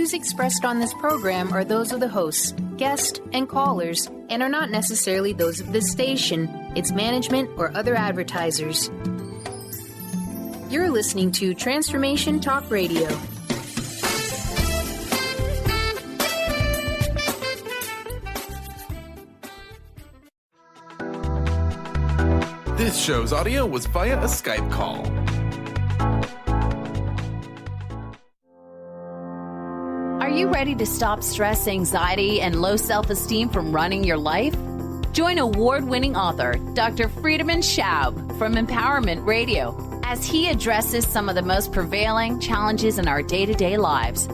views expressed on this program are those of the hosts, guests, and callers, and are not necessarily those of this station, its management, or other advertisers. You're listening to Transformation Talk Radio. This show's audio was via a Skype call. Are you ready to stop stress, anxiety, and low self-esteem from running your life? Join award-winning author Dr. Friedemann Schaub from Empowerment Radio as he addresses some of the most prevailing challenges in our day-to-day lives.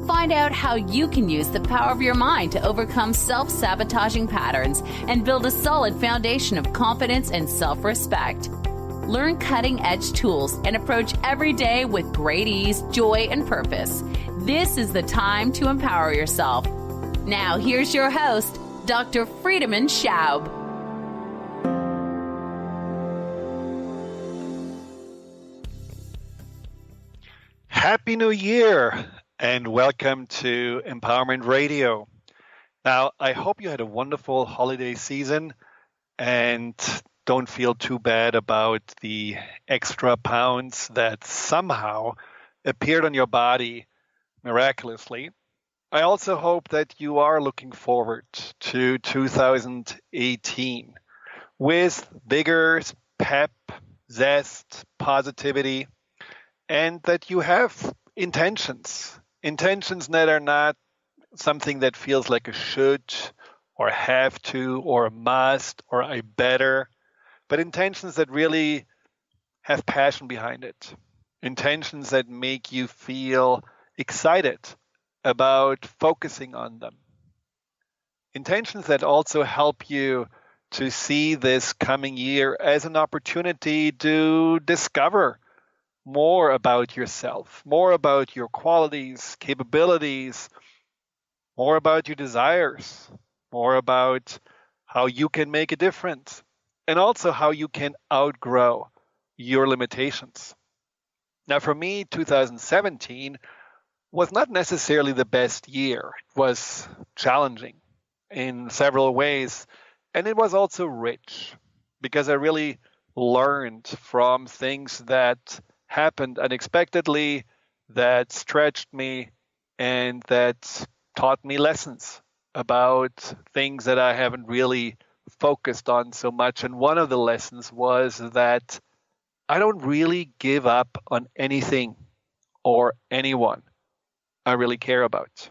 Find out how you can use the power of your mind to overcome self-sabotaging patterns and build a solid foundation of confidence and self-respect. Learn cutting-edge tools and approach every day with great ease, joy, and purpose. This is the time to empower yourself. Now, here's your host, Dr. Friedemann Schaub. Happy New Year! And welcome to Empowerment Radio. Now, I hope you had a wonderful holiday season and don't feel too bad about the extra pounds that somehow appeared on your body miraculously. I also hope that you are looking forward to 2018 with vigor, pep, zest, positivity, and that you have intentions that are not something that feels like a should or have to or a must or I better, but intentions that really have passion behind it. Intentions that make you feel excited about focusing on them. Intentions that also help you to see this coming year as an opportunity to discover more about yourself, more about your qualities, capabilities, more about your desires, more about how you can make a difference, and also how you can outgrow your limitations. Now, for me, 2017 was not necessarily the best year. It was challenging in several ways, and it was also rich because I really learned from things that happened unexpectedly, that stretched me, and that taught me lessons about things that I haven't really focused on so much. And one of the lessons was that I don't really give up on anything or anyone I really care about.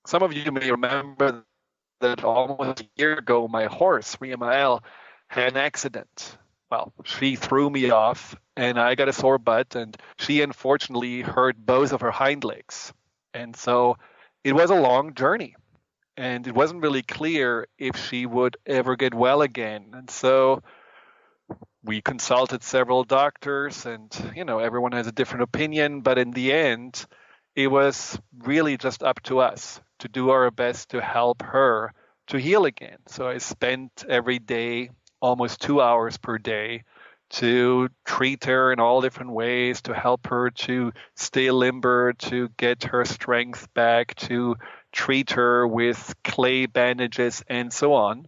Some of you may remember that almost a year ago, my horse, Friedemann, had an accident. Well, she threw me off and I got a sore butt, and she unfortunately hurt both of her hind legs. And so it was a long journey, and it wasn't really clear if she would ever get well again. And so we consulted several doctors, and, everyone has a different opinion, but in the end, it was really just up to us to do our best to help her to heal again. So I spent every day almost 2 hours per day to treat her in all different ways, to help her to stay limber, to get her strength back, to treat her with clay bandages and so on.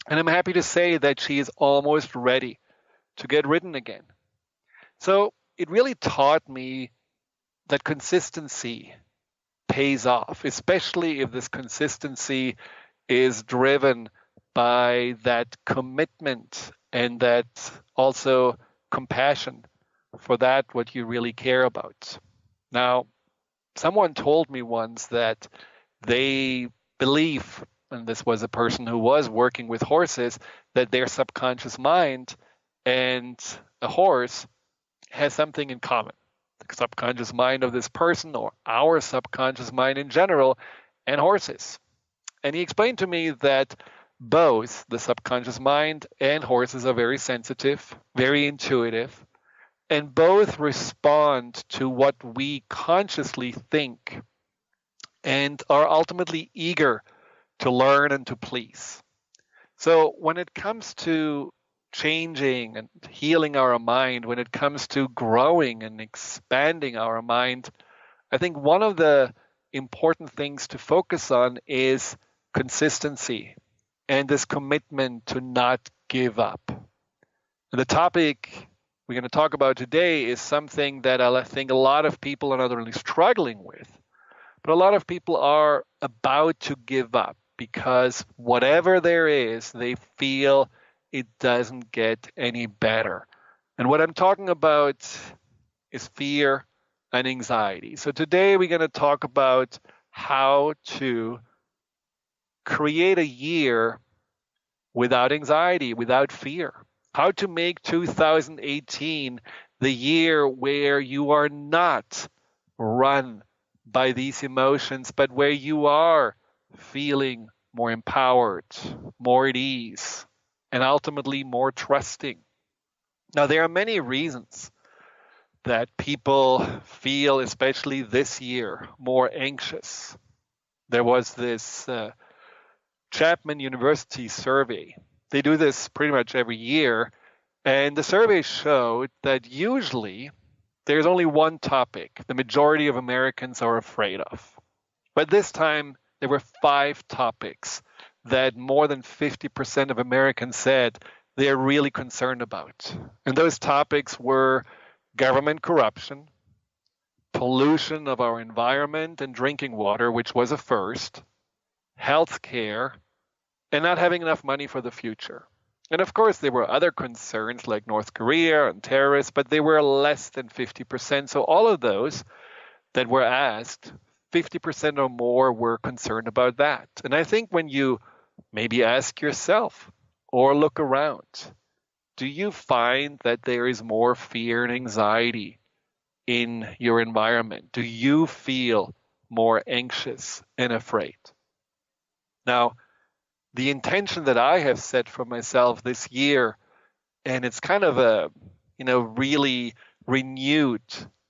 And I'm happy to say that she is almost ready to get ridden again. So it really taught me that consistency pays off, especially if this consistency is driven by that commitment and that also compassion for that what you really care about. Now, someone told me once that they believe, and this was a person who was working with horses, that their subconscious mind and a horse has something in common. The subconscious mind of this person, or our subconscious mind in general, and horses. And he explained to me that both the subconscious mind and horses are very sensitive, very intuitive, and both respond to what we consciously think and are ultimately eager to learn and to please. So when it comes to changing and healing our mind, when it comes to growing and expanding our mind, I think one of the important things to focus on is consistency and this commitment to not give up. And the topic we're going to talk about today is something that I think a lot of people are not only struggling with, but a lot of people are about to give up because whatever there is, they feel it doesn't get any better. And what I'm talking about is fear and anxiety. So today we're going to talk about how to create a year without anxiety, without fear. How to make 2018 the year where you are not run by these emotions, but where you are feeling more empowered, more at ease, and ultimately more trusting. Now, there are many reasons that people feel, especially this year, more anxious. There was this Chapman University survey. They do this pretty much every year, and the survey showed that usually there's only one topic the majority of Americans are afraid of. But this time, there were 5 topics that more than 50% of Americans said they're really concerned about. And those topics were government corruption, pollution of our environment and drinking water, which was a first, healthcare, and not having enough money for the future. And of course, there were other concerns like North Korea and terrorists, but they were less than 50%. So all of those that were asked, 50% or more were concerned about that. And I think when you maybe ask yourself or look around, do you find that there is more fear and anxiety in your environment? Do you feel more anxious and afraid? Now, the intention that I have set for myself this year, and it's kind of a, really renewed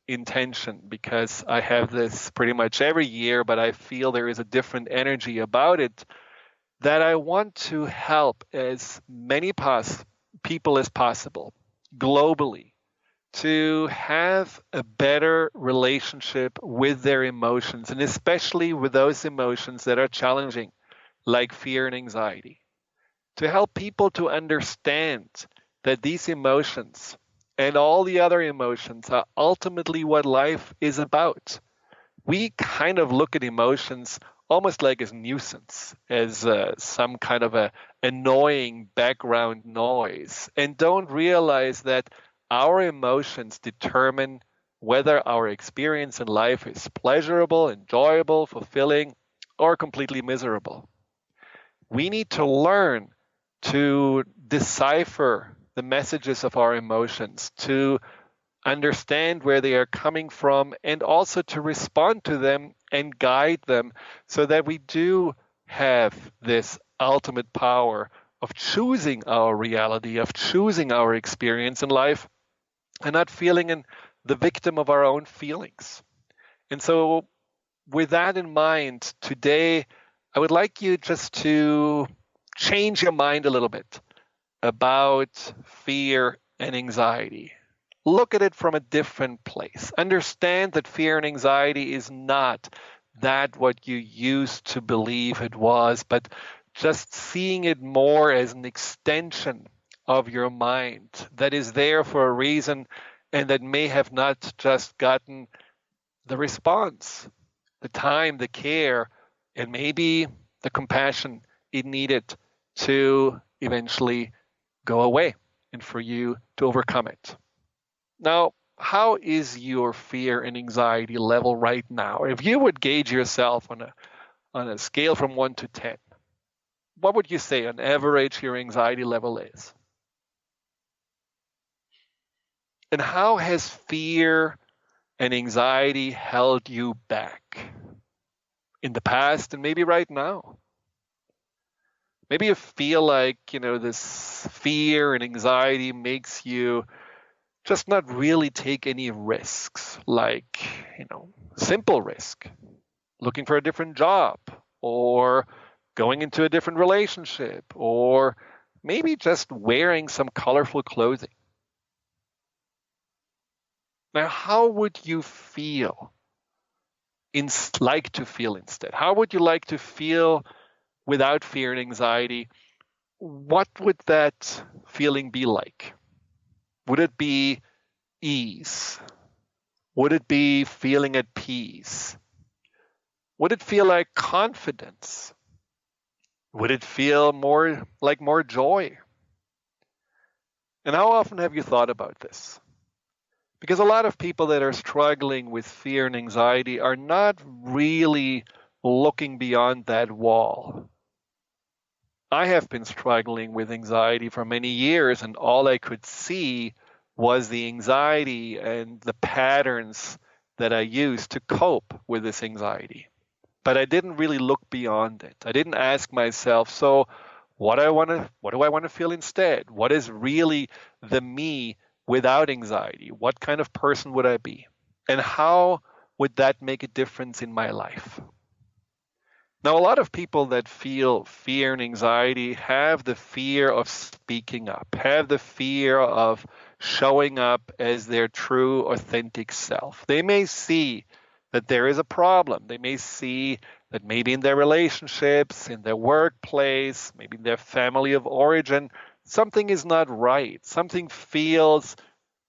intention because I have this pretty much every year, but I feel there is a different energy about it, that I want to help as many people as possible globally to have a better relationship with their emotions, and especially with those emotions that are challenging, like fear and anxiety, to help people to understand that these emotions and all the other emotions are ultimately what life is about. We kind of look at emotions almost like as nuisance, as some kind of a annoying background noise, and don't realize that our emotions determine whether our experience in life is pleasurable, enjoyable, fulfilling, or completely miserable. We need to learn to decipher the messages of our emotions, to understand where they are coming from, and also to respond to them and guide them so that we do have this ultimate power of choosing our reality, of choosing our experience in life, and not feeling the victim of our own feelings. And so with that in mind, today, I would like you just to change your mind a little bit about fear and anxiety. Look at it from a different place. Understand that fear and anxiety is not that what you used to believe it was, but just seeing it more as an extension of your mind that is there for a reason and that may have not just gotten the response, the time, the care, and maybe the compassion it needed to eventually go away and for you to overcome it. Now, how is your fear and anxiety level right now? If you would gauge yourself on a scale from 1 to 10, what would you say on average your anxiety level is? And how has fear and anxiety held you back in the past and maybe right now? Maybe you feel like, this fear and anxiety makes you just not really take any risks, like, simple risk, looking for a different job, or going into a different relationship, or maybe just wearing some colorful clothing. Now, how would you feel like to feel instead? How would you like to feel without fear and anxiety? What would that feeling be like? Would it be ease? Would it be feeling at peace? Would it feel like confidence? Would it feel more like more joy? And how often have you thought about this? Because a lot of people that are struggling with fear and anxiety are not really looking beyond that wall. I have been struggling with anxiety for many years, and all I could see was the anxiety and the patterns that I used to cope with this anxiety. But I didn't really look beyond it. I didn't ask myself, so what do I want to feel instead? What is really the me without anxiety? What kind of person would I be? And how would that make a difference in my life? Now, a lot of people that feel fear and anxiety have the fear of speaking up, have the fear of showing up as their true, authentic self. They may see that there is a problem. They may see that maybe in their relationships, in their workplace, maybe in their family of origin, something is not right. Something feels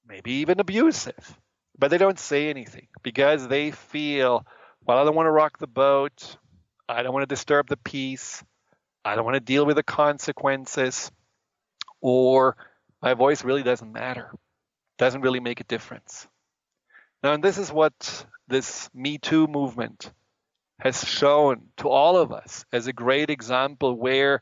maybe even abusive, but they don't say anything because they feel, well, I don't want to rock the boat. I don't want to disturb the peace. I don't want to deal with the consequences. Or my voice really doesn't matter. Doesn't really make a difference. Now, and this is what this Me Too movement has shown to all of us as a great example where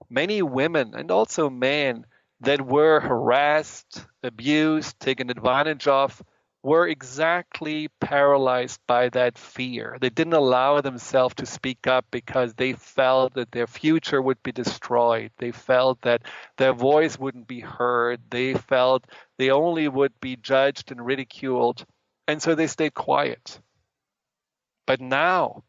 many women and also men that were harassed, abused, taken advantage of, were exactly paralyzed by that fear. They didn't allow themselves to speak up because they felt that their future would be destroyed. They felt that their voice wouldn't be heard. They felt they only would be judged and ridiculed. And so they stayed quiet. But now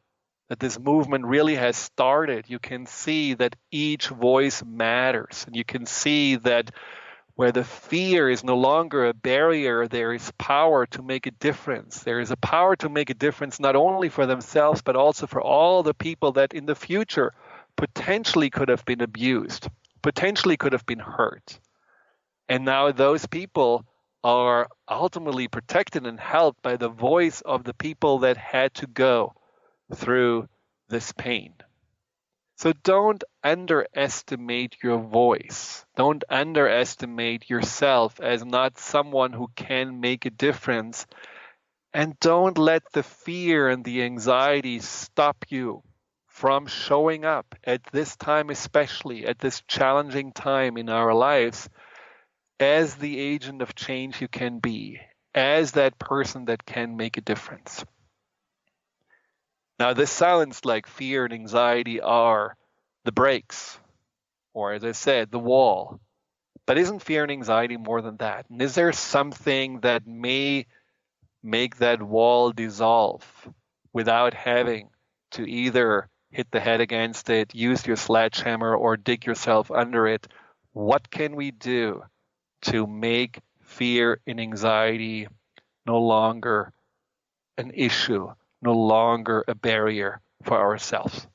that this movement really has started, you can see that each voice matters. And you can see that where the fear is no longer a barrier, there is power to make a difference. There is a power to make a difference not only for themselves, but also for all the people that in the future potentially could have been abused, potentially could have been hurt. And now those people are ultimately protected and helped by the voice of the people that had to go through this pain. So don't underestimate your voice. Don't underestimate yourself as not someone who can make a difference. And don't let the fear and the anxiety stop you from showing up at this time, especially at this challenging time in our lives, as the agent of change you can be, as that person that can make a difference. Now, this sounds like fear and anxiety are the brakes, or as I said, the wall. But isn't fear and anxiety more than that? And is there something that may make that wall dissolve without having to either hit the head against it, use your sledgehammer, or dig yourself under it? What can we do to make fear and anxiety no longer an issue, no longer a barrier for ourselves?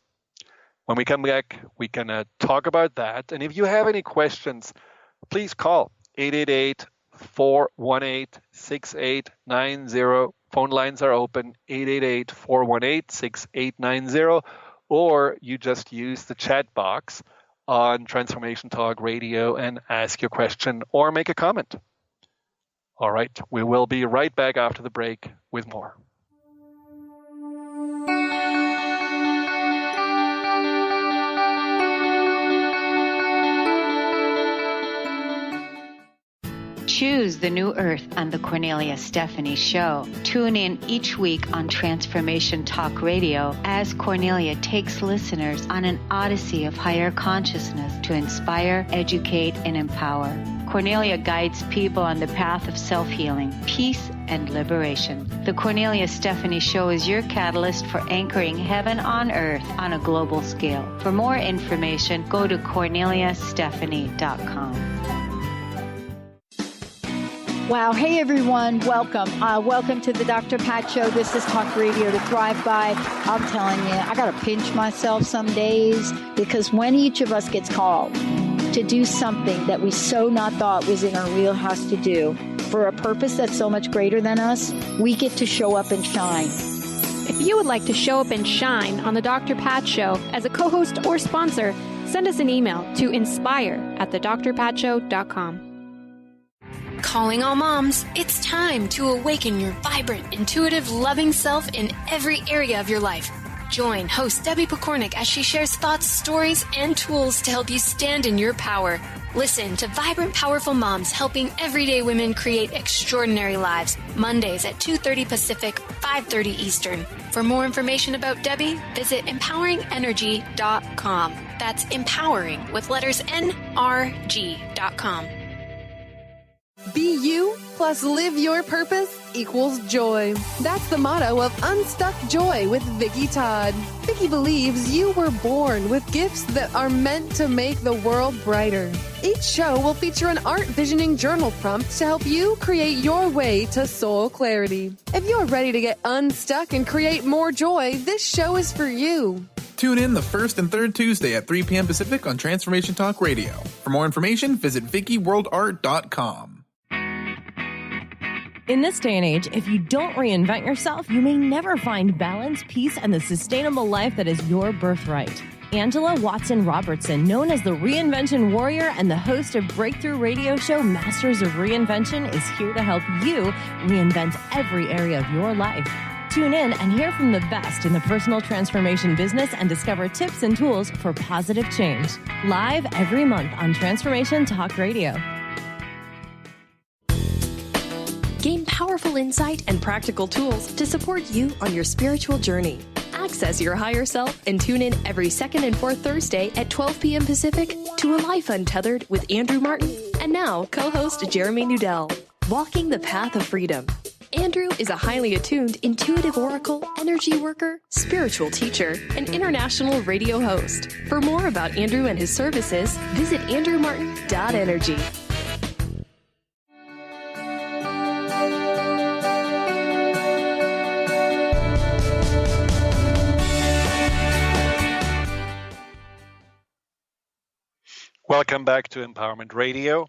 When we come back, we're going to talk about that. And if you have any questions, please call 888-418-6890. Phone lines are open, 888-418-6890. Or you just use the chat box on Transformation Talk Radio and ask your question or make a comment. All right, we will be right back after the break with more. Choose the new earth on the Cornelia Stephanie Show. Tune in each week on Transformation Talk Radio as Cornelia takes listeners on an odyssey of higher consciousness to inspire, educate, and empower. Cornelia guides people on the path of self-healing, peace, and liberation. The Cornelia Stephanie Show is your catalyst for anchoring heaven on earth on a global scale. For more information, go to corneliastephanie.com. Wow. Hey, everyone. Welcome. Welcome to the Dr. Pat Show. This is Talk Radio to Thrive By. I'm telling you, I got to pinch myself some days because when each of us gets called to do something that we so not thought was in our wheelhouse to do for a purpose that's so much greater than us, we get to show up and shine. If you would like to show up and shine on the Dr. Pat Show as a co-host or sponsor, send us an email to inspire@thedrpatshow.com. Calling all moms, it's time to awaken your vibrant, intuitive, loving self in every area of your life. Join host Debbie Pokornik as she shares thoughts, stories, and tools to help you stand in your power. Listen to Vibrant, Powerful Moms helping everyday women create extraordinary lives. Mondays at 2:30 Pacific, 5:30 Eastern. For more information about Debbie, visit empoweringenergy.com. That's empowering with letters NRG.com. Be you plus live your purpose equals joy. That's the motto of Unstuck Joy with Vicki Todd. Vicki believes you were born with gifts that are meant to make the world brighter. Each show will feature an art visioning journal prompt to help you create your way to soul clarity. If you're ready to get unstuck and create more joy, this show is for you. Tune in the first and third Tuesday at 3 p.m. Pacific on Transformation Talk Radio. For more information, visit VickiWorldArt.com. In this day and age, if you don't reinvent yourself, you may never find balance, peace, and the sustainable life that is your birthright. Angela Watson Robertson, known as the Reinvention Warrior and the host of breakthrough radio show Masters of Reinvention, is here to help you reinvent every area of your life. Tune in and hear from the best in the personal transformation business and discover tips and tools for positive change. Live every month on Transformation Talk Radio. Gain powerful insight and practical tools to support you on your spiritual journey. Access your higher self and tune in every second and fourth Thursday at 12 p.m. Pacific to A Life Untethered with Andrew Martin and now co-host Jeremy Nudell. Walking the Path of Freedom. Andrew is a highly attuned, intuitive oracle, energy worker, spiritual teacher, and international radio host. For more about Andrew and his services, visit andrewmartin.energy. Welcome back to Empowerment Radio.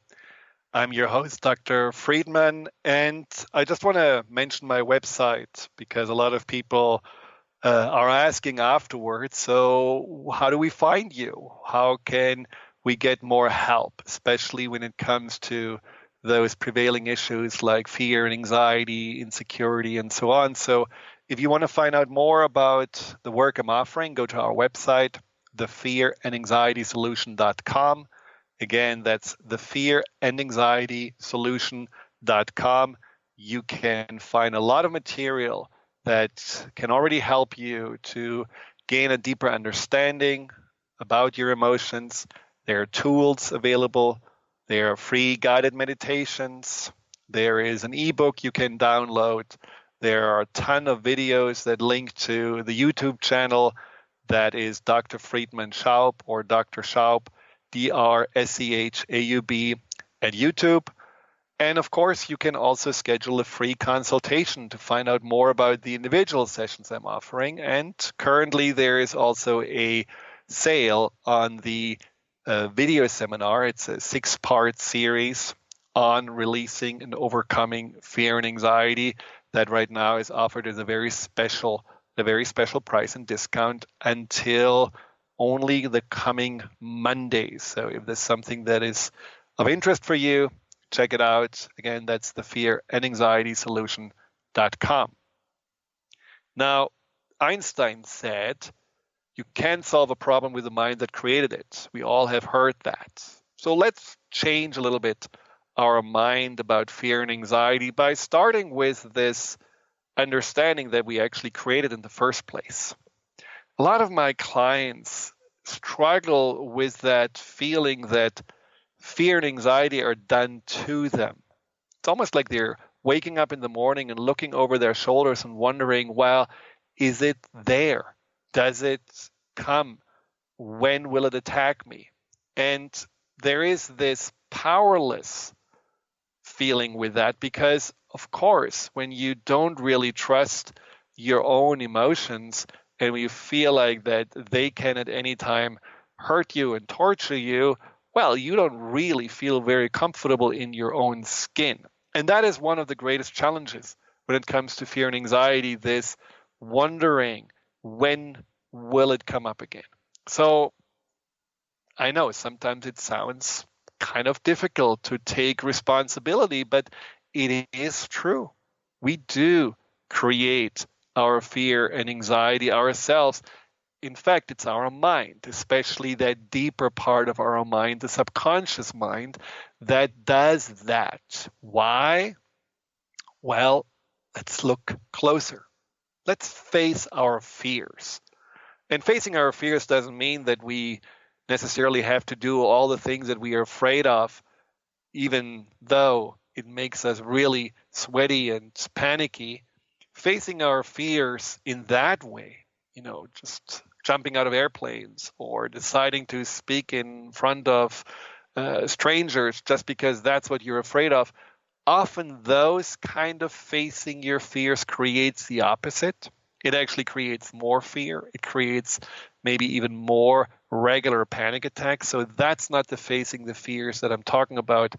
I'm your host, Dr. Friedemann, and I just want to mention my website because a lot of people are asking afterwards, so how do we find you? How can we get more help, especially when it comes to those prevailing issues like fear and anxiety, insecurity, and so on. So if you want to find out more about the work I'm offering, go to our website, thefearandanxietysolution.com. Again, that's thefearandanxietysolution.com. You can find a lot of material that can already help you to gain a deeper understanding about your emotions. There are tools available. There are free guided meditations. There is an ebook you can download. There are a ton of videos that link to the YouTube channel that is Dr. Friedman Schaub or Dr. Schaub, DRSCHAUB at YouTube. And of course, you can also schedule a free consultation to find out more about the individual sessions I'm offering. And currently, there is also a sale on the video seminar. It's a 6-part series on releasing and overcoming fear and anxiety that right now is offered as a very special price and discount until only the coming Mondays. So if there's something that is of interest for you, check it out. Again, that's thefearandanxietysolution.com. Now, Einstein said, you can't solve a problem with the mind that created it. We all have heard that. So let's change a little bit our mind about fear and anxiety by starting with this understanding that we actually created in the first place. A lot of my clients struggle with that feeling that fear and anxiety are done to them. It's almost like they're waking up in the morning and looking over their shoulders and wondering, well, is it there? Does it come? When will it attack me? And there is this powerless feeling with that, because of course, when you don't really trust your own emotions and when you feel like that they can at any time hurt you and torture you, well, you don't really feel very comfortable in your own skin. And that is one of the greatest challenges when it comes to fear and anxiety, this wondering, when will it come up again? So I know sometimes it sounds kind of difficult to take responsibility, but it is true. We do create our fear and anxiety ourselves. In fact, it's our mind, especially that deeper part of our mind, the subconscious mind, that does that. Why? Well, let's look closer. Let's face our fears. And facing our fears doesn't mean that we necessarily have to do all the things that we are afraid of, even though it makes us really sweaty and panicky. Facing our fears in that way, just jumping out of airplanes or deciding to speak in front of strangers just because that's what you're afraid of, often those kind of facing your fears creates the opposite. It actually creates more fear. It creates maybe even more regular panic attacks. So that's not the facing the fears that I'm talking about.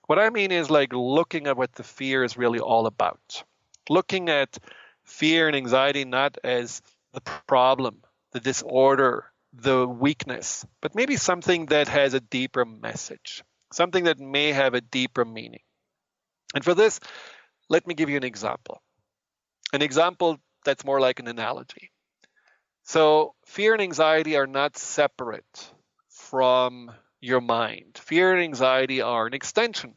What I mean is like looking at what the fear is really all about. Looking at fear and anxiety not as the problem, the disorder, the weakness, but maybe something that has a deeper message, something that may have a deeper meaning. And for this, let me give you an example. An example that's more like an analogy. So fear and anxiety are not separate from your mind. Fear and anxiety are an extension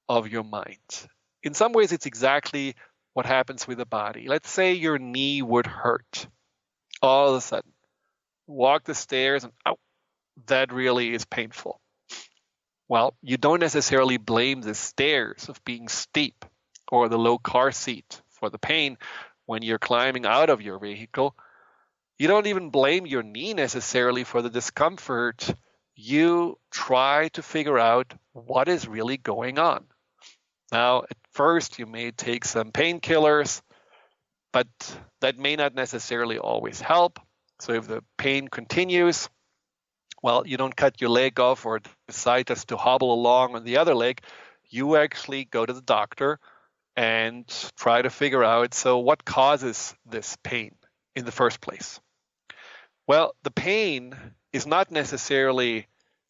of your mind. In some ways, it's exactly what happens with the body. Let's say your knee would hurt all of a sudden. Walk the stairs and ow, that really is painful. Well, you don't necessarily blame the stairs of being steep or the low car seat for the pain when you're climbing out of your vehicle. You don't even blame your knee necessarily for the discomfort. You try to figure out what is really going on. Now, at first, you may take some painkillers, but that may not necessarily always help. So if the pain continues, well, you don't cut your leg off or decide just to hobble along on the other leg. You actually go to the doctor and try to figure out, so what causes this pain in the first place? Well, the pain is not necessarily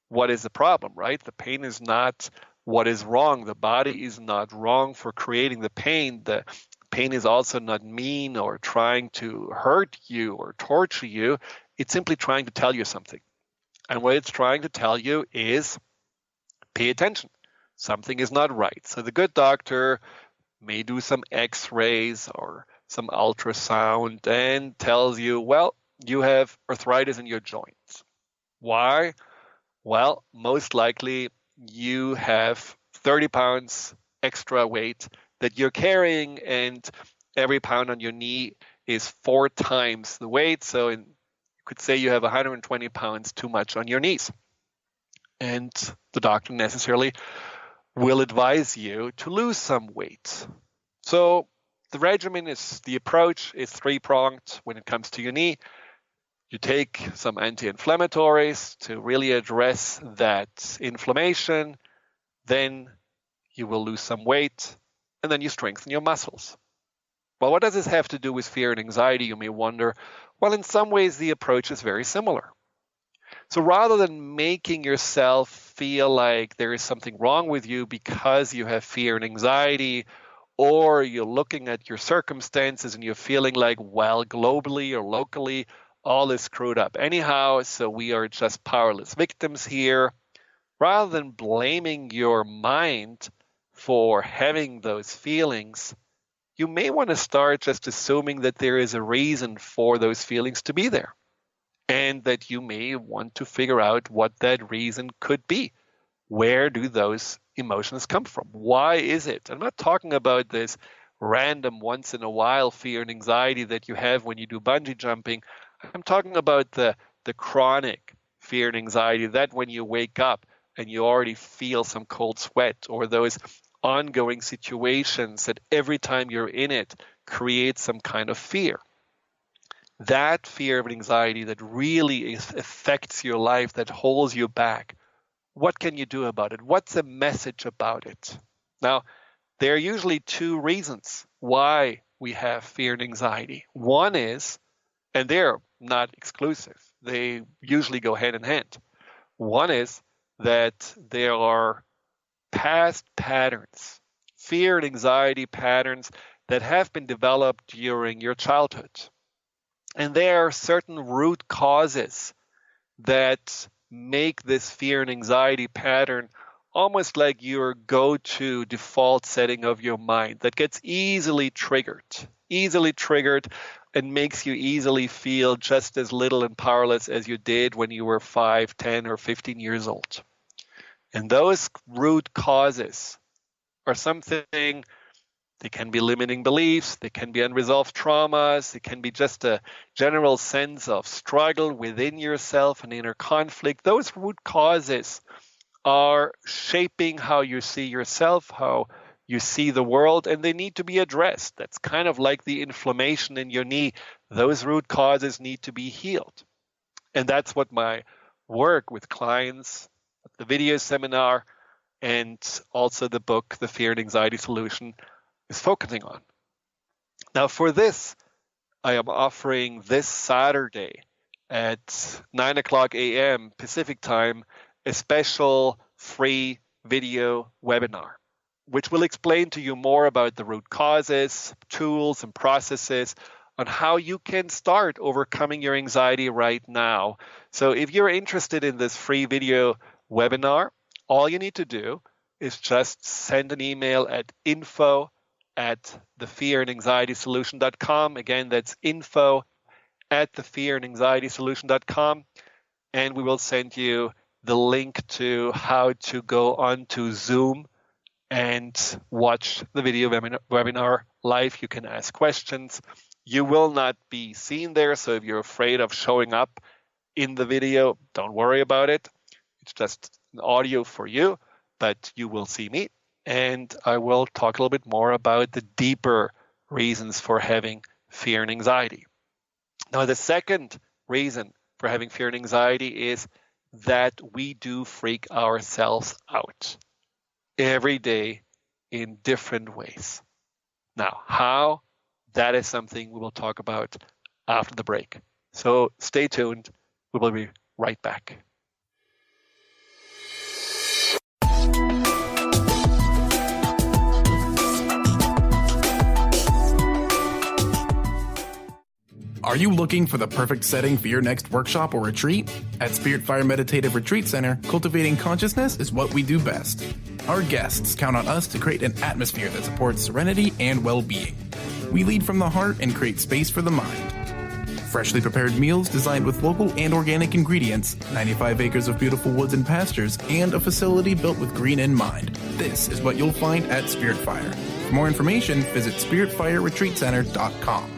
what is the problem, right? The pain is not what is wrong. The body is not wrong for creating the pain. The pain is also not mean or trying to hurt you or torture you. It's simply trying to tell you something. And what it's trying to tell you is pay attention. Something is not right. So the good doctor may do some x-rays or some ultrasound and tells you, well, you have arthritis in your joints. Why? Well, most likely you have 30 pounds extra weight that you're carrying, and every pound on your knee is 4 times the weight. So you could say you have 120 pounds too much on your knees. And the doctor necessarily will advise you to lose some weight. So the approach is 3-pronged when it comes to your knee. You take some anti-inflammatories to really address that inflammation. Then you will lose some weight, and then you strengthen your muscles. Well, what does this have to do with fear and anxiety, you may wonder? Well, in some ways, the approach is very similar. So rather than making yourself feel like there is something wrong with you because you have fear and anxiety, or you're looking at your circumstances and you're feeling like, well, globally or locally, all is screwed up anyhow, so we are just powerless victims here. Rather than blaming your mind for having those feelings, you may want to start just assuming that there is a reason for those feelings to be there, and that you may want to figure out what that reason could be. Where do those emotions come from? Why is it? I'm not talking about this random once in a while fear and anxiety that you have when you do bungee jumping. I'm talking about the chronic fear and anxiety, that when you wake up and you already feel some cold sweat, or those ongoing situations that every time you're in it creates some kind of fear. That fear of anxiety that really affects your life, that holds you back, what can you do about it? What's the message about it? Now, there are usually two reasons why we have fear and anxiety. One is, and they're not exclusive, they usually go hand in hand. One is that there are past patterns, fear and anxiety patterns that have been developed during your childhood. And there are certain root causes that make this fear and anxiety pattern almost like your go-to default setting of your mind that gets easily triggered and makes you easily feel just as little and powerless as you did when you were 5, 10, or 15 years old. And those root causes are something, they can be limiting beliefs, they can be unresolved traumas, it can be just a general sense of struggle within yourself and inner conflict. Those root causes are shaping how you see yourself, how you see the world, and they need to be addressed. That's kind of like the inflammation in your knee. Those root causes need to be healed. And that's what my work with clients, the video seminar, and also the book, The Fear and Anxiety Solution, is focusing on. Now for this, I am offering this Saturday at 9 o'clock a.m. Pacific time, a special free video webinar, which will explain to you more about the root causes, tools, and processes on how you can start overcoming your anxiety right now. So if you're interested in this free video webinar, all you need to do is just send an email at info@thefearandanxietysolution.com. Again, that's info@thefearandanxietysolution.com. And we will send you the link to how to go on to Zoom and watch the video webinar live. You can ask questions. You will not be seen there, so if you're afraid of showing up in the video, don't worry about it. It's just an audio for you, but you will see me. And I will talk a little bit more about the deeper reasons for having fear and anxiety. Now, the second reason for having fear and anxiety is that we do freak ourselves out every day in different ways. Now, how? That is something we will talk about after the break. So stay tuned. We will be right back. Are you looking for the perfect setting for your next workshop or retreat? At Spiritfire Meditative Retreat Center, cultivating consciousness is what we do best. Our guests count on us to create an atmosphere that supports serenity and well-being. We lead from the heart and create space for the mind. Freshly prepared meals designed with local and organic ingredients, 95 acres of beautiful woods and pastures, and a facility built with green in mind. This is what you'll find at Spiritfire. For more information, visit spiritfireretreatcenter.com.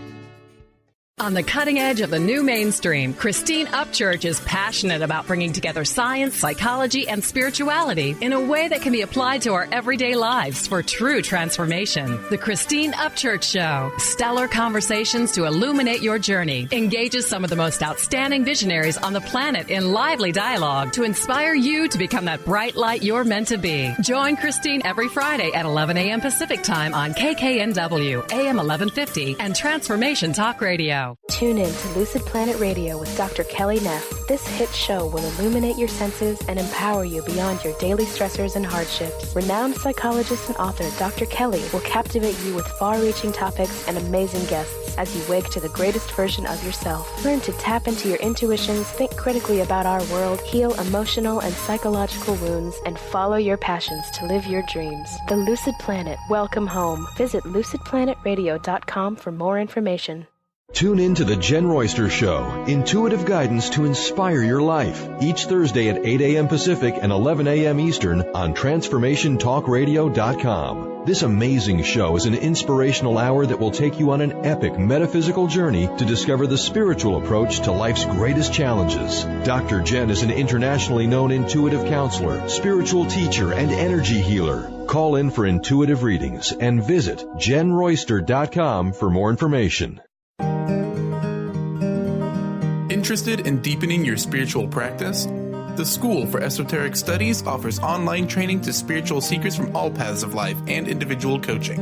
On the cutting edge of the new mainstream, Christine Upchurch is passionate about bringing together science, psychology, and spirituality in a way that can be applied to our everyday lives for true transformation. The Christine Upchurch Show, stellar conversations to illuminate your journey, engages some of the most outstanding visionaries on the planet in lively dialogue to inspire you to become that bright light you're meant to be. Join Christine every Friday at 11 a.m. Pacific Time on KKNW, AM 1150, and Transformation Talk Radio. Tune in to Lucid Planet Radio with Dr. Kelly Neff. This hit show will illuminate your senses and empower you beyond your daily stressors and hardships. Renowned psychologist and author Dr. Kelly will captivate you with far-reaching topics and amazing guests as you wake to the greatest version of yourself. Learn to tap into your intuitions, think critically about our world, heal emotional and psychological wounds, and follow your passions to live your dreams. The Lucid Planet. Welcome home. Visit lucidplanetradio.com for more information. Tune in to The Jen Royster Show, intuitive guidance to inspire your life, each Thursday at 8 a.m. Pacific and 11 a.m. Eastern on TransformationTalkRadio.com. This amazing show is an inspirational hour that will take you on an epic metaphysical journey to discover the spiritual approach to life's greatest challenges. Dr. Jen is an internationally known intuitive counselor, spiritual teacher, and energy healer. Call in for intuitive readings and visit jenroyster.com for more information. Interested in deepening your spiritual practice? The School for Esoteric Studies offers online training to spiritual seekers from all paths of life and individual coaching.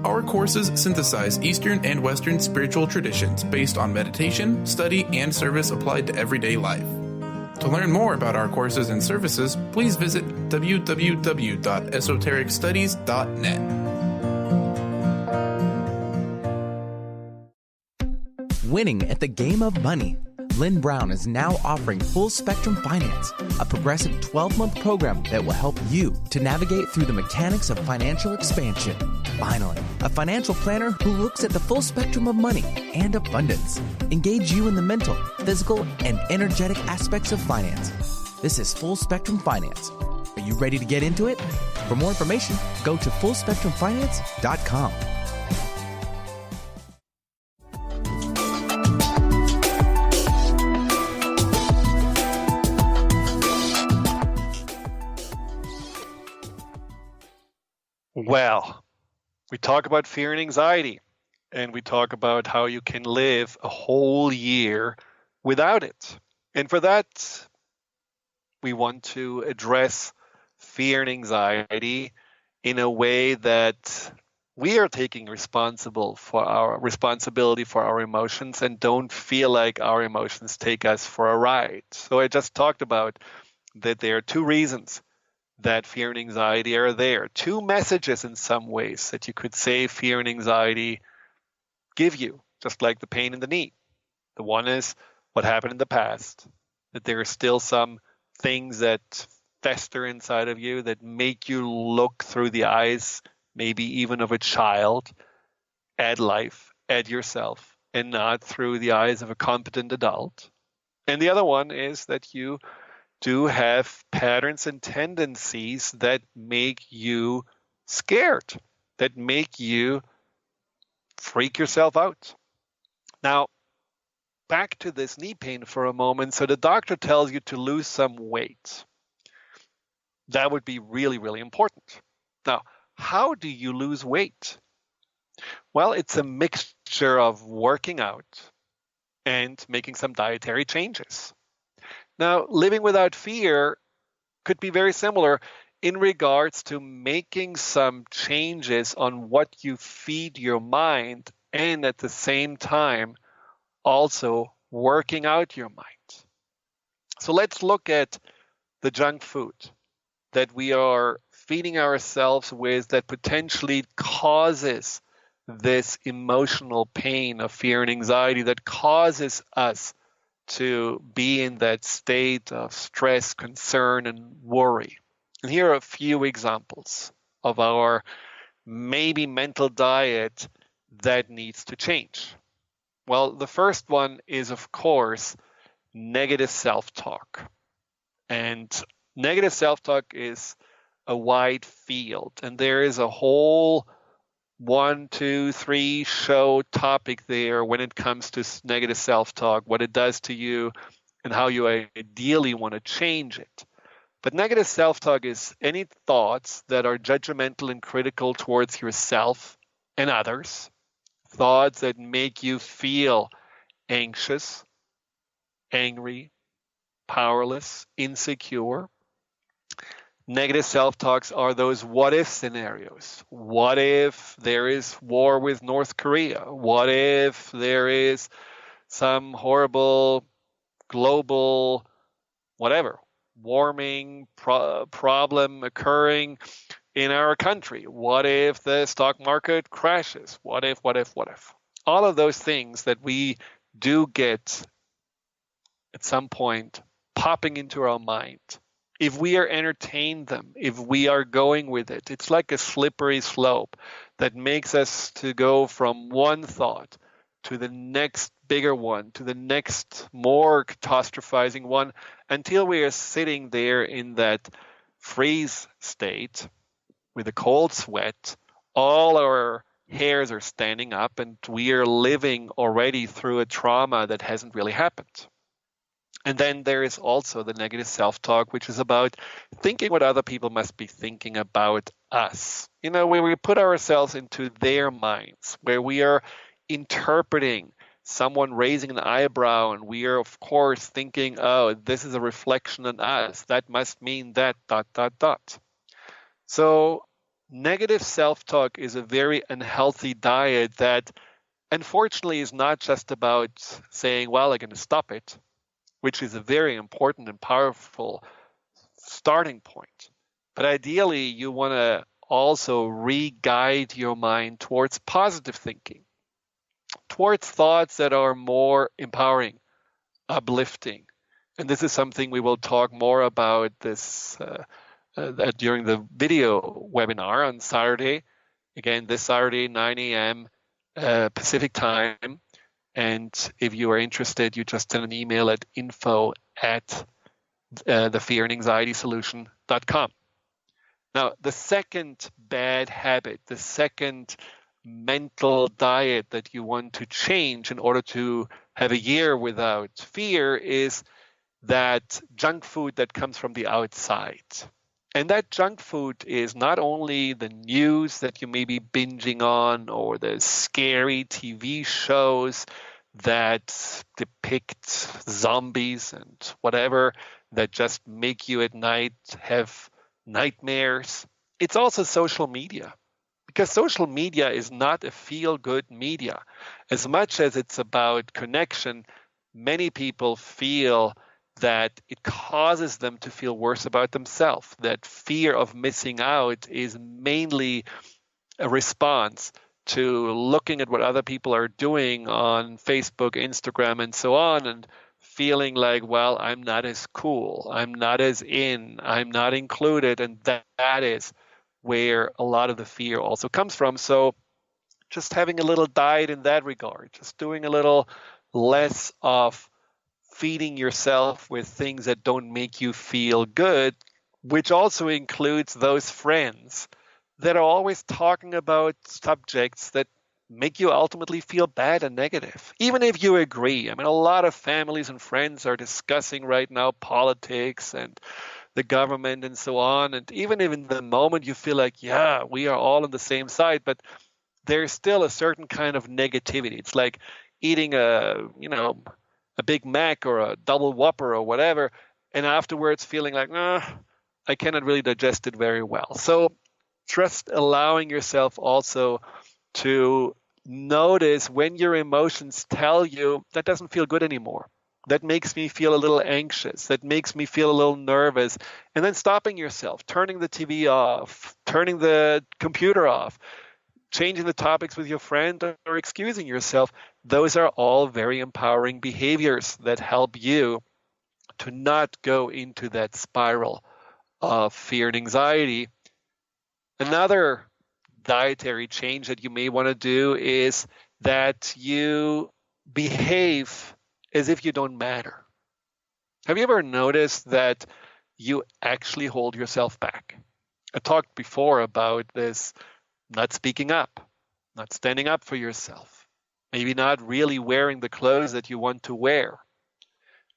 Our courses synthesize Eastern and Western spiritual traditions based on meditation, study, and service applied to everyday life. To learn more about our courses and services, please visit www.esotericstudies.net. Winning at the game of money. Lynn Brown is now offering Full Spectrum Finance, a progressive 12-month program that will help you to navigate through the mechanics of financial expansion. Finally, a financial planner who looks at the full spectrum of money and abundance. Engage you in the mental, physical, and energetic aspects of finance. This is Full Spectrum Finance. Are you ready to get into it? For more information, go to fullspectrumfinance.com. Well, we talk about fear and anxiety, and we talk about how you can live a whole year without it. And for that, we want to address fear and anxiety in a way that we are taking responsibility for our emotions and don't feel like our emotions take us for a ride. So I just talked about that there are two reasons that fear and anxiety are there. Two messages in some ways that you could say fear and anxiety give you, just like the pain in the knee. The one is what happened in the past, that there are still some things that fester inside of you that make you look through the eyes, maybe even of a child, at life, at yourself, and not through the eyes of a competent adult. And the other one is that you do have patterns and tendencies that make you scared, that make you freak yourself out. Now, back to this knee pain for a moment. So the doctor tells you to lose some weight. That would be really, really important. Now, how do you lose weight? Well, it's a mixture of working out and making some dietary changes. Now, living without fear could be very similar in regards to making some changes on what you feed your mind and at the same time also working out your mind. So let's look at the junk food that we are feeding ourselves with that potentially causes this emotional pain of fear and anxiety, that causes us to be in that state of stress, concern, and worry. And here are a few examples of our maybe mental diet that needs to change. Well, the first one is, of course, negative self-talk. And negative self-talk is a wide field, and there is a whole 1, 2, 3 show topic there when it comes to negative self-talk, what it does to you, and how you ideally want to change it. But negative self-talk is any thoughts that are judgmental and critical towards yourself and others, thoughts that make you feel anxious, angry, powerless, insecure. Negative self-talks are those what-if scenarios. What if there is war with North Korea? What if there is some horrible global, whatever, warming problem occurring in our country? What if the stock market crashes? What if? All of those things that we do get at some point popping into our mind. If we are entertained them, if we are going with it, it's like a slippery slope that makes us to go from one thought to the next bigger one, to the next more catastrophizing one, until we are sitting there in that freeze state with a cold sweat. All our hairs are standing up and we are living already through a trauma that hasn't really happened. And then there is also the negative self-talk, which is about thinking what other people must be thinking about us. Where we put ourselves into their minds, where we are interpreting someone raising an eyebrow, and we are, of course, thinking, oh, this is a reflection on us. That must mean that, ... So negative self-talk is a very unhealthy diet that, unfortunately, is not just about saying, well, I'm going to stop it, which is a very important and powerful starting point. But ideally, you want to also re-guide your mind towards positive thinking, towards thoughts that are more empowering, uplifting. And this is something we will talk more about this during the video webinar on Saturday. Again, this Saturday, 9 a.m. Pacific time. And if you are interested, you just send an email at info@thefearandanxietysolution.com. Now, the second bad habit, the second mental diet that you want to change in order to have a year without fear is that junk food that comes from the outside. And that junk food is not only the news that you may be binging on or the scary TV shows that depict zombies and whatever that just make you at night have nightmares. It's also social media, because social media is not a feel-good media. As much as it's about connection, many people feel that it causes them to feel worse about themselves, that fear of missing out is mainly a response to looking at what other people are doing on Facebook, Instagram, and so on, and feeling like, well, I'm not as cool, I'm not as in, I'm not included, and that is where a lot of the fear also comes from. So just having a little diet in that regard, just doing a little less of feeding yourself with things that don't make you feel good, which also includes those friends that are always talking about subjects that make you ultimately feel bad and negative, even if you agree. I mean, a lot of families and friends are discussing right now politics and the government and so on. And even if in the moment you feel like, yeah, we are all on the same side, but there's still a certain kind of negativity. It's like eating a Big Mac or a double Whopper or whatever, and afterwards feeling like, I cannot really digest it very well. So just allowing yourself also to notice when your emotions tell you that doesn't feel good anymore. That makes me feel a little anxious. That makes me feel a little nervous. And then stopping yourself, turning the TV off, turning the computer off, changing the topics with your friend, or excusing yourself. Those are all very empowering behaviors that help you to not go into that spiral of fear and anxiety. Another dietary change that you may want to do is that you behave as if you don't matter. Have you ever noticed that you actually hold yourself back? I talked before about this not speaking up, not standing up for yourself, maybe not really wearing the clothes that you want to wear,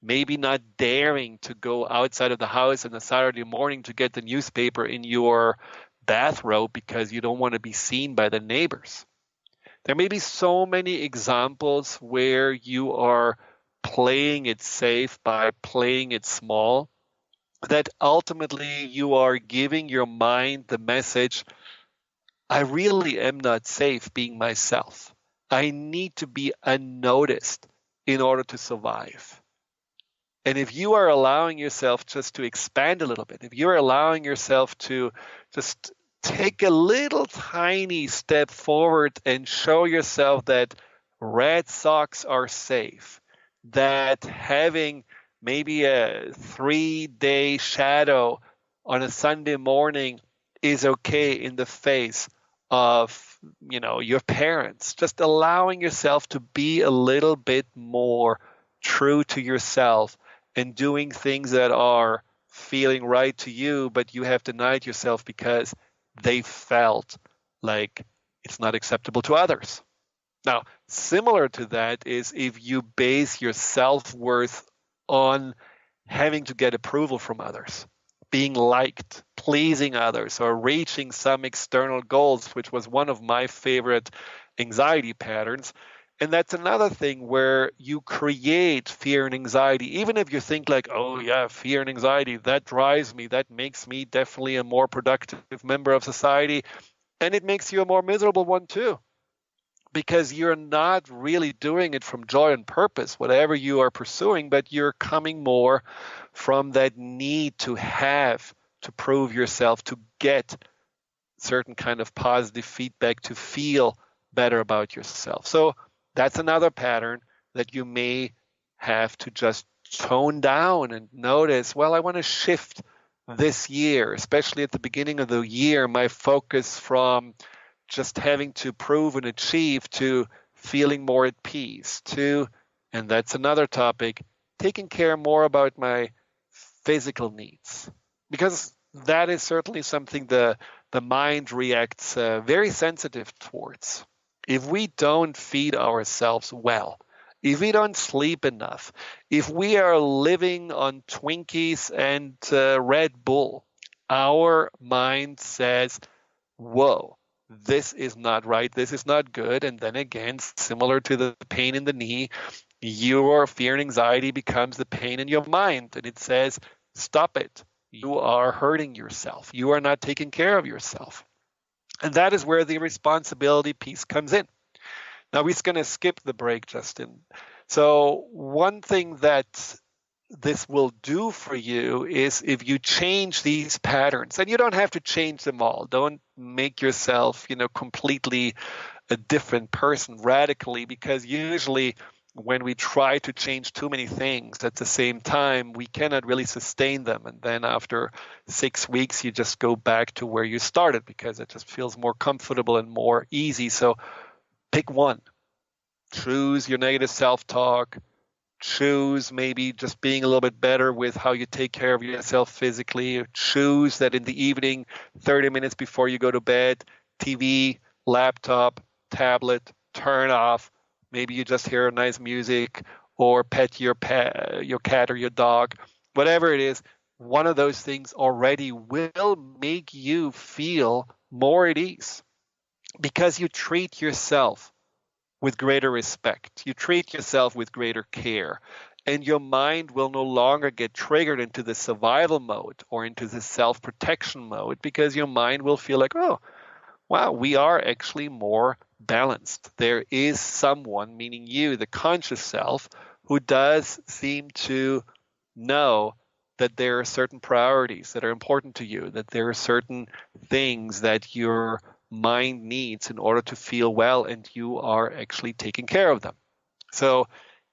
maybe not daring to go outside of the house on a Saturday morning to get the newspaper in your bathrobe because you don't want to be seen by the neighbors. There may be so many examples where you are playing it safe by playing it small, that ultimately you are giving your mind the message, I really am not safe being myself. I need to be unnoticed in order to survive. And if you are allowing yourself just to expand a little bit, if you're allowing yourself to just take a little tiny step forward and show yourself that red socks are safe, that having maybe a 3-day shadow on a Sunday morning is okay in the face of, your parents, just allowing yourself to be a little bit more true to yourself and doing things that are feeling right to you, but you have denied yourself because they felt like it's not acceptable to others. Now, similar to that is if you base your self-worth on having to get approval from others, being liked, pleasing others, or reaching some external goals, which was one of my favorite anxiety patterns. And that's another thing where you create fear and anxiety, even if you think like, oh yeah, fear and anxiety, that drives me, that makes me definitely a more productive member of society. And it makes you a more miserable one too, because you're not really doing it from joy and purpose, whatever you are pursuing, but you're coming more from that need to have to prove yourself, to get certain kind of positive feedback, to feel better about yourself. So that's another pattern that you may have to just tone down and notice, well, I want to shift this year, especially at the beginning of the year, my focus from just having to prove and achieve to feeling more at peace, to, and that's another topic, taking care more about my physical needs, because that is certainly something the mind reacts very sensitive towards. If we don't feed ourselves well, if we don't sleep enough, if we are living on Twinkies and Red Bull, our mind says, whoa, this is not right, this is not good. And then again, similar to the pain in the knee, your fear and anxiety becomes the pain in your mind. And it says, stop it. You are hurting yourself. You are not taking care of yourself. And that is where the responsibility piece comes in. Now, we're going to skip the break, Justin. So one thing that this will do for you is if you change these patterns, and you don't have to change them all. Don't make yourself, completely a different person radically, because usually when we try to change too many things at the same time, we cannot really sustain them. And then after 6 weeks, you just go back to where you started because it just feels more comfortable and more easy. So pick one. Choose your negative self-talk. Choose maybe just being a little bit better with how you take care of yourself physically. Choose that in the evening, 30 minutes before you go to bed, TV, laptop, tablet, turn off. Maybe you just hear nice music or pet your cat or your dog. Whatever it is, one of those things already will make you feel more at ease because you treat yourself with greater respect. You treat yourself with greater care. And your mind will no longer get triggered into the survival mode or into the self-protection mode because your mind will feel like, oh, wow, we are actually more balanced. There is someone, meaning you, the conscious self, who does seem to know that there are certain priorities that are important to you, that there are certain things that your mind needs in order to feel well, and you are actually taking care of them. So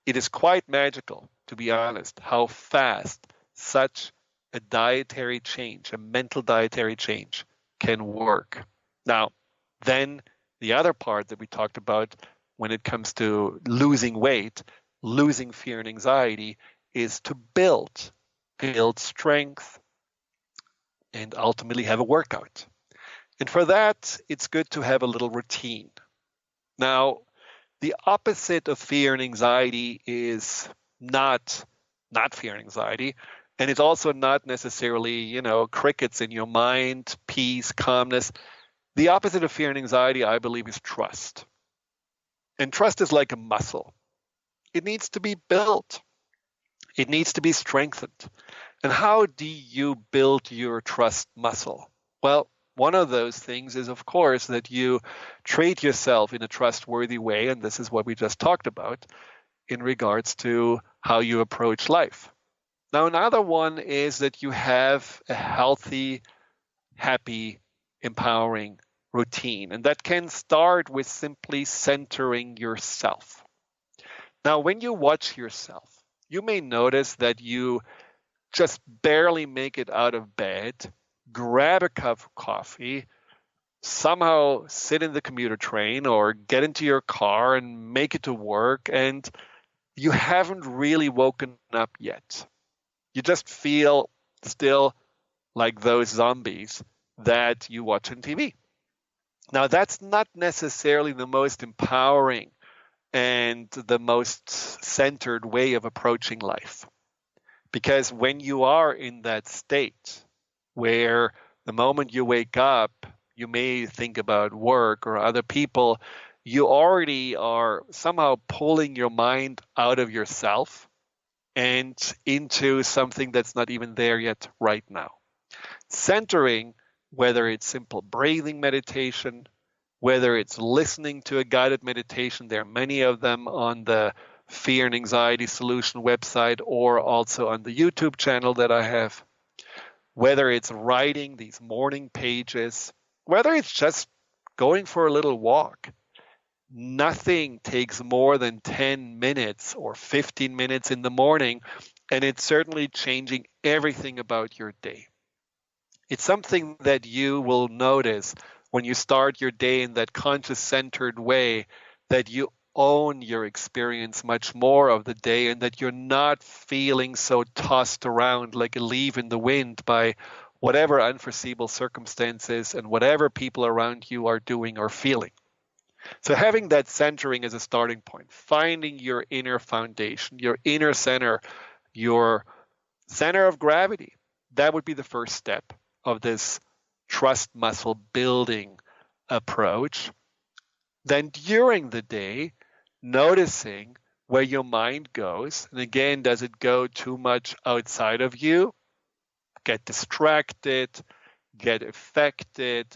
it is quite magical, to be honest, how fast such a dietary change, a mental dietary change, can work. Now, then the other part that we talked about when it comes to losing weight, losing fear and anxiety, is to build strength and ultimately have a workout. And for that, it's good to have a little routine. Now, the opposite of fear and anxiety is not fear and anxiety. And it's also not necessarily, crickets in your mind, peace, calmness. The opposite of fear and anxiety, I believe, is trust. And trust is like a muscle. It needs to be built. It needs to be strengthened. And how do you build your trust muscle? Well, one of those things is, of course, that you treat yourself in a trustworthy way, and this is what we just talked about in regards to how you approach life. Now, another one is that you have a healthy, happy, empowering routine, and that can start with simply centering yourself. Now, when you watch yourself, you may notice that you just barely make it out of bed, grab a cup of coffee, somehow sit in the commuter train or get into your car and make it to work, and you haven't really woken up yet. You just feel still like those zombies that you watch on TV. Now, that's not necessarily the most empowering and the most centered way of approaching life. Because when you are in that state where the moment you wake up, you may think about work or other people, you already are somehow pulling your mind out of yourself and into something that's not even there yet right now. Centering, whether it's simple breathing meditation, whether it's listening to a guided meditation, there are many of them on the Fear and Anxiety Solution website or also on the YouTube channel that I have, whether it's writing these morning pages, whether it's just going for a little walk. Nothing takes more than 10 minutes or 15 minutes in the morning, and it's certainly changing everything about your day. It's something that you will notice when you start your day in that conscious centered way, that you own your experience much more of the day and that you're not feeling so tossed around like a leaf in the wind by whatever unforeseeable circumstances and whatever people around you are doing or feeling. So having that centering as a starting point, finding your inner foundation, your inner center, your center of gravity, that would be the first step of this trust muscle building approach. Then during the day, noticing where your mind goes. And again, does it go too much outside of you? Get distracted, get affected.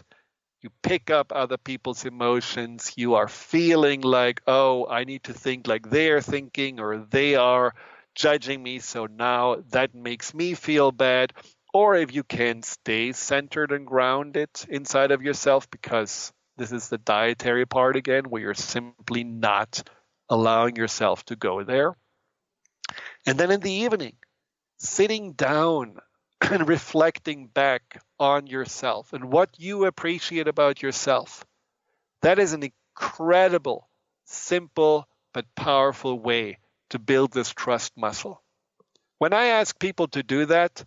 You pick up other people's emotions. You are feeling like, oh, I need to think like they're thinking or they are judging me. So now that makes me feel bad. Or if you can stay centered and grounded inside of yourself, because this is the dietary part again, where you're simply not allowing yourself to go there. And then in the evening, sitting down and reflecting back on yourself and what you appreciate about yourself. That is an incredible, simple, but powerful way to build this trust muscle. When I ask people to do that,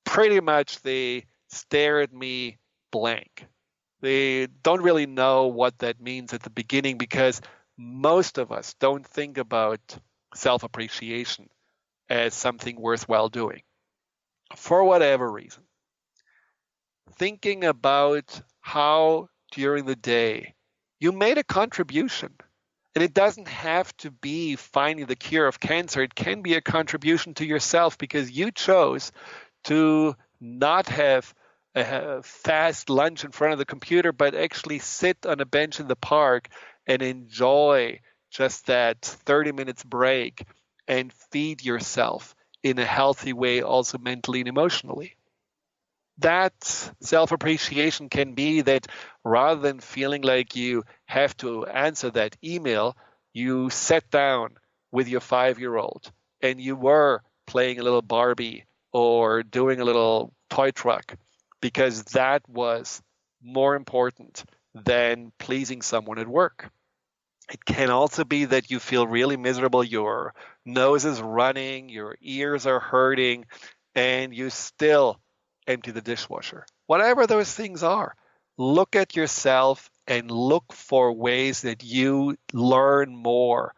pretty much they stare at me blank. They don't really know what that means at the beginning because most of us don't think about self-appreciation as something worthwhile doing. For whatever reason, thinking about how during the day you made a contribution. And it doesn't have to be finding the cure of cancer. It can be a contribution to yourself because you chose to not have a fast lunch in front of the computer, but actually sit on a bench in the park and enjoy just that 30 minutes break and feed yourself in a healthy way, also mentally and emotionally. That self-appreciation can be that rather than feeling like you have to answer that email, you sat down with your 5-year-old and you were playing a little Barbie or doing a little toy truck because that was more important than pleasing someone at work. It can also be that you feel really miserable, your nose is running, your ears are hurting, and you still empty the dishwasher. Whatever those things are, look at yourself and look for ways that you learn more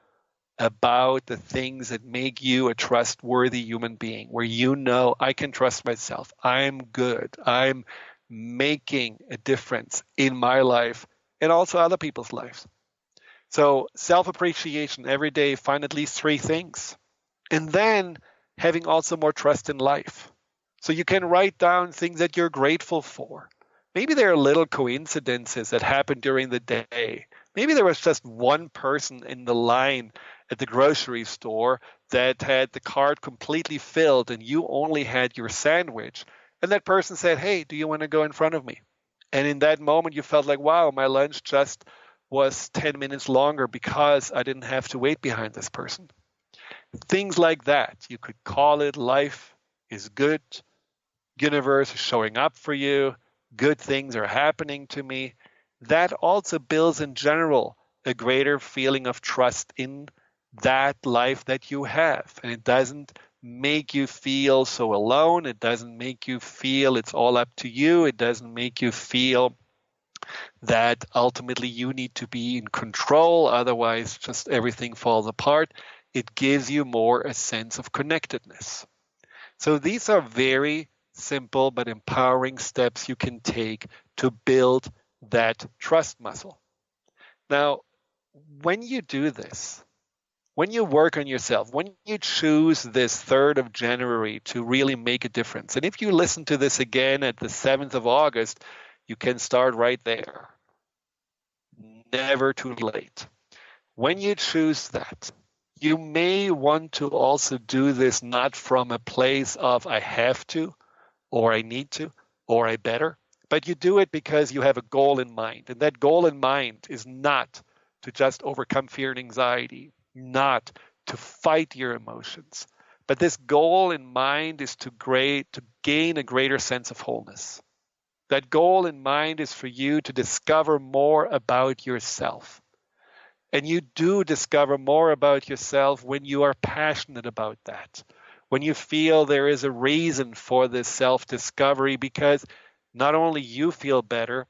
about the things that make you a trustworthy human being, where you know, I can trust myself, I'm good, I'm making a difference in my life and also other people's lives. So self-appreciation every day, find at least 3 things. And then having also more trust in life. So you can write down things that you're grateful for. Maybe there are little coincidences that happen during the day. Maybe there was just one person in the line at the grocery store that had the cart completely filled and you only had your sandwich. And that person said, hey, do you want to go in front of me? And in that moment, you felt like, wow, my lunch just was 10 minutes longer because I didn't have to wait behind this person. Things like that. You could call it life is good. Universe is showing up for you. Good things are happening to me. That also builds in general a greater feeling of trust in that life that you have. And it doesn't make you feel so alone. It doesn't make you feel it's all up to you. It doesn't make you feel that ultimately you need to be in control. Otherwise, just everything falls apart. It gives you more a sense of connectedness. So these are very simple but empowering steps you can take to build that trust muscle. Now, when you do this, when you work on yourself, when you choose this 3rd of January to really make a difference, and if you listen to this again at the 7th of August, you can start right there. Never too late. When you choose that, you may want to also do this not from a place of I have to, or I need to, or I better, but you do it because you have a goal in mind. And that goal in mind is not to just overcome fear and anxiety, not to fight your emotions, but this goal in mind is to gain a greater sense of wholeness. That goal in mind is for you to discover more about yourself. And you do discover more about yourself when you are passionate about that, when you feel there is a reason for this self-discovery, because not only you feel better,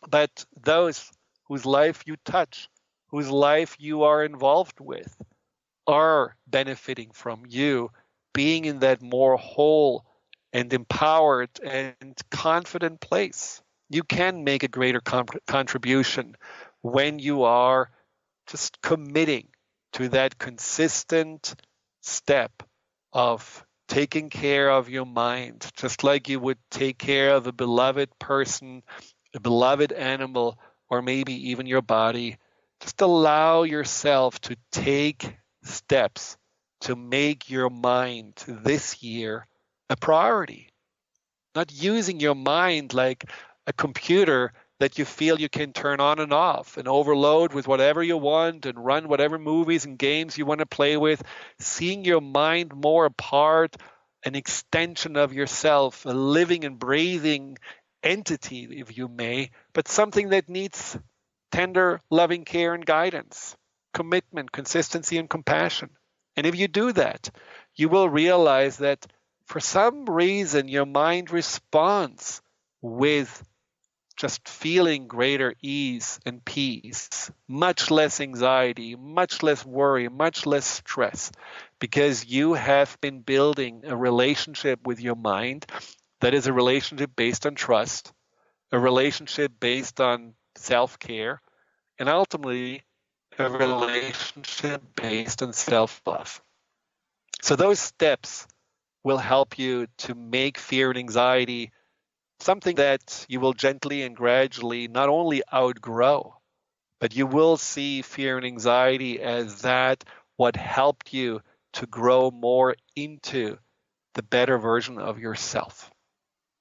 but those whose life you touch, whose life you are involved with, are benefiting from you being in that more whole and empowered and confident place. You can make a greater contribution when you are just committing to that consistent step of taking care of your mind, just like you would take care of a beloved person, a beloved animal, or maybe even your body. Just allow yourself to take steps to make your mind this year a priority. Not using your mind like a computer that you feel you can turn on and off and overload with whatever you want and run whatever movies and games you want to play with. Seeing your mind more a part, an extension of yourself, a living and breathing entity, if you may, but something that needs tender, loving care and guidance, commitment, consistency, and compassion. And if you do that, you will realize that for some reason your mind responds with just feeling greater ease and peace, much less anxiety, much less worry, much less stress, because you have been building a relationship with your mind that is a relationship based on trust, a relationship based on self-care, and ultimately a relationship based on self-love. So those steps will help you to make fear and anxiety something that you will gently and gradually not only outgrow, but you will see fear and anxiety as that what helped you to grow more into the better version of yourself.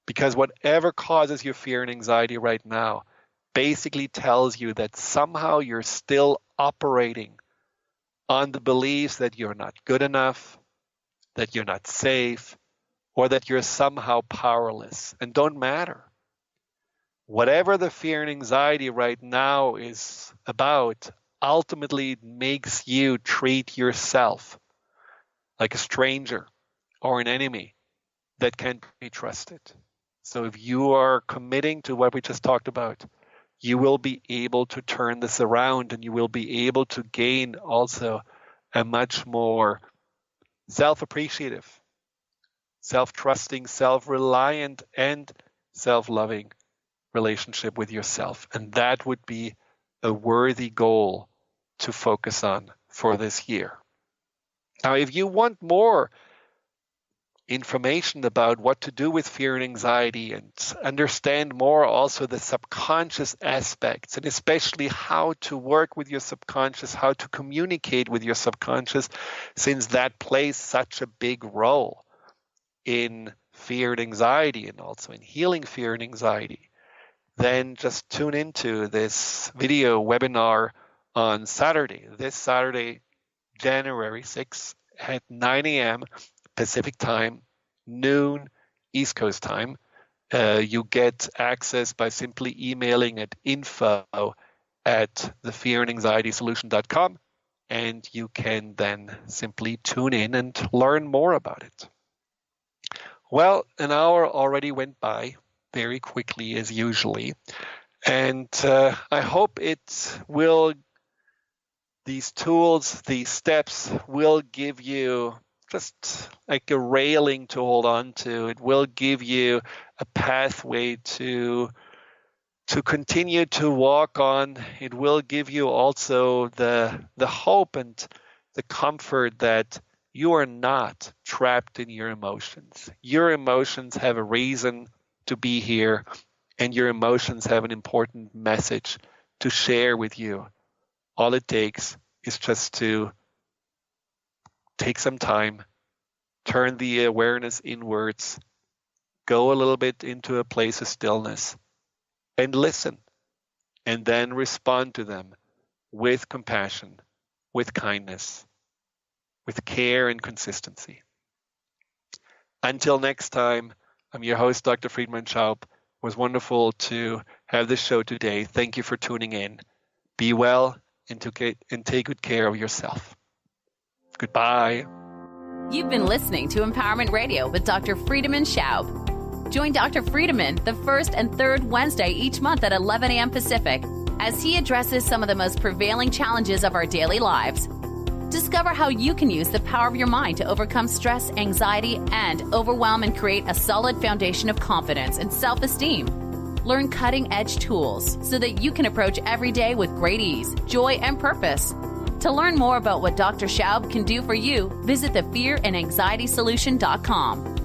Because whatever causes you fear and anxiety right now basically tells you that somehow you're still operating on the beliefs that you're not good enough, that you're not safe, or that you're somehow powerless and don't matter. Whatever the fear and anxiety right now is about, ultimately makes you treat yourself like a stranger or an enemy that can't be trusted. So if you are committing to what we just talked about, you will be able to turn this around, and you will be able to gain also a much more self-appreciative, self-trusting, self-reliant, and self-loving relationship with yourself. And that would be a worthy goal to focus on for this year. Now, if you want more information about what to do with fear and anxiety and understand more also the subconscious aspects, and especially how to work with your subconscious, how to communicate with your subconscious, since that plays such a big role in fear and anxiety and also in healing fear and anxiety, then just tune into this video webinar on Saturday, this Saturday, January 6th at 9 a.m. Pacific time, noon East Coast time. You get access by simply emailing at info@thefearandanxietysolution.com, and you can then simply tune in and learn more about it. Well, an hour already went by very quickly as usually, and I hope these tools, these steps will give you just like a railing to hold on to. It will give you a pathway to continue to walk on. It will give you also the hope and the comfort that you are not trapped in your emotions. Your emotions have a reason to be here, and your emotions have an important message to share with you. All it takes is just to take some time, turn the awareness inwards, go a little bit into a place of stillness, and listen, and then respond to them with compassion, with kindness, with care and consistency. Until next time, I'm your host, Dr. Friedemann Schaub. It was wonderful to have this show today. Thank you for tuning in. Be well and take good care of yourself. Goodbye. You've been listening to Empowerment Radio with Dr. Friedemann Schaub. Join Dr. Friedemann the first and third Wednesday each month at 11 a.m. Pacific as he addresses some of the most prevailing challenges of our daily lives. Discover how you can use the power of your mind to overcome stress, anxiety, and overwhelm and create a solid foundation of confidence and self-esteem. Learn cutting-edge tools so that you can approach every day with great ease, joy, and purpose. To learn more about what Dr. Schaub can do for you, visit thefearandanxietysolution.com.